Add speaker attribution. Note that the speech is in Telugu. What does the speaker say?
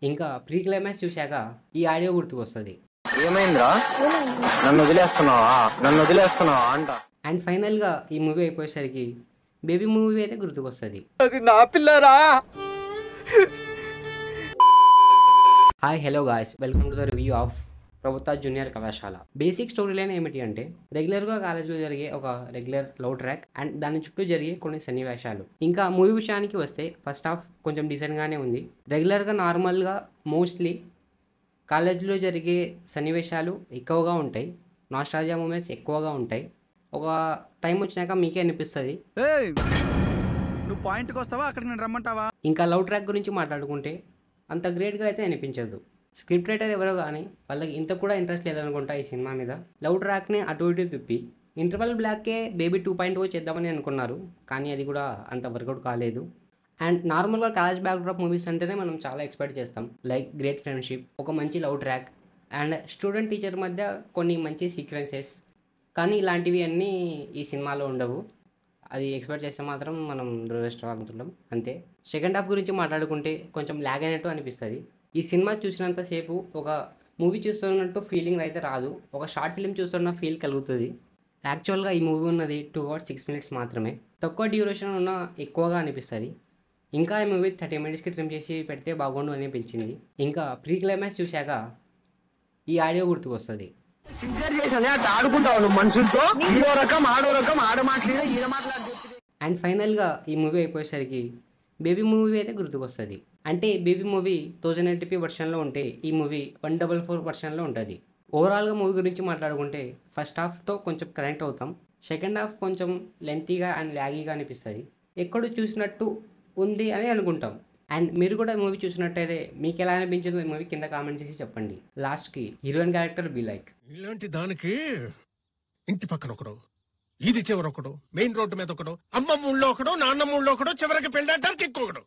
Speaker 1: ఇంకా ప్రీ క్లైమాక్స్ చూశాక ఈ ఆడియో గుర్తుకొస్తుంది.
Speaker 2: ఏమైందిరా? నన్ను వదిలేస్తున్నావా అంట.
Speaker 1: అండ్ ఫైనల్గా ఈ మూవీ అయిపోయేసరికి బేబీ మూవీ అయితే గుర్తుకొస్తుంది.
Speaker 2: అది నా పిల్లరా.
Speaker 1: Hi hello guys, welcome to the review of ప్రభుత్వ జూనియర్ కళాశాల. బేసిక్ స్టోరీ లైన్ ఏమిటి అంటే, రెగ్యులర్గా కాలేజ్లో జరిగే ఒక రెగ్యులర్ లవ్ ట్రాక్ అండ్ దాని చుట్టూ జరిగే కొన్ని సన్నివేశాలు. ఇంకా మూవీ విషయానికి వస్తే ఫస్ట్ హాఫ్ కొంచెం డీసెంట్గానే ఉంది. రెగ్యులర్గా నార్మల్గా మోస్ట్లీ కాలేజీలో జరిగే సన్నివేశాలు ఎక్కువగా ఉంటాయి, నాస్టాల్జియా మూమెంట్స్ ఎక్కువగా ఉంటాయి. ఒక టైం వచ్చినాక మీకే అనిపిస్తుంది.
Speaker 3: నువ్వు పాయింట్కి వస్తావా, అక్కడికి నేను రమ్మంటావా?
Speaker 1: ఇంకా లవ్ ట్రాక్ గురించి మాట్లాడుకుంటే అంత గ్రేట్గా అయితే అనిపించదు. స్క్రిప్ట్ రైటర్ ఎవరో కానీ వాళ్ళకి ఇంత కూడా ఇంట్రెస్ట్ లేదనుకుంటా ఈ సినిమా మీద. లవ్ ట్రాక్ని అటు ఇటు తిప్పి ఇంటర్వల్ బ్లాక్కే బేబీ 2.0 చేద్దామని అనుకున్నారు, కానీ అది కూడా అంత వర్కౌట్ కాలేదు. అండ్ నార్మల్గా కాలేజ్ బ్యాక్డ్రాప్ మూవీస్ అంటేనే మనం చాలా ఎక్స్పెక్ట్ చేస్తాం, లైక్ గ్రేట్ ఫ్రెండ్షిప్, ఒక మంచి love track and student teacher మధ్య కొన్ని మంచి సీక్వెన్సెస్. కానీ ఇలాంటివి అన్నీ ఈ సినిమాలో ఉండవు. అది ఎక్స్పెక్ట్ చేస్తే మాత్రం మనం దురదృష్టవంతులం అంతే. సెకండ్ హాఫ్ గురించి మాట్లాడుకుంటే కొంచెం ల్యాగ్ అయినట్టు అనిపిస్తుంది. ఈ సినిమా చూసినంతసేపు ఒక మూవీ చూస్తున్నట్టు ఫీలింగ్ అయితే రాదు, ఒక షార్ట్ ఫిల్మ్ చూస్తున్న ఫీల్ కలుగుతుంది. యాక్చువల్గా ఈ మూవీ ఉన్నది 2 hours 6 minutes మాత్రమే, తక్కువ డ్యూరేషన్ ఉన్న ఎక్కువగా అనిపిస్తుంది. ఇంకా ఈ మూవీ 30 minutesకి ట్రిమ్ చేసి పెడితే బాగుండు అనిపించింది. ఇంకా ప్రీ క్లైమాక్స్ చూశాక ఈ ఆడియో గుర్తుకొస్తుంది. అండ్ ఫైనల్గా ఈ మూవీ అయిపోయేసరికి బేబీ మూవీ అయితే గుర్తుకొస్తుంది. అంటే బేబీ మూవీ 1080p వర్షన్లో ఉంటే ఈ మూవీ 144 వర్షన్లో ఉంటుంది. ఓవరాల్గా మూవీ గురించి మాట్లాడుకుంటే ఫస్ట్ హాఫ్తో కొంచెం కనెక్ట్ అవుతాం, సెకండ్ హాఫ్ కొంచెం లెంతీగా అండ్ ల్యాగీగా అనిపిస్తుంది, ఎక్కడో చూసినట్టు ఉంది అని అనుకుంటాం. అండ్ మీరు కూడా మూవీ చూసినట్టయితే మీకు ఎలా అనిపించిందో ఈ మూవీ కింద కామెంట్ చేసి చెప్పండి. లాస్ట్కి హీరోయిన్ క్యారెక్టర్ బి లైక్,
Speaker 4: ఇలాంటి దానికి ఇంటి పక్కన ఒకడు, ఇది చివరొకడు, మెయిన్ రోడ్డు మీద ఒకడు, అమ్మమ్మ ఊళ్ళో ఒకడు, నాన్నమ్మ ఊళ్ళో ఒకడు, చివరికి పెళ్ళాటానికి ఇంకొకడు.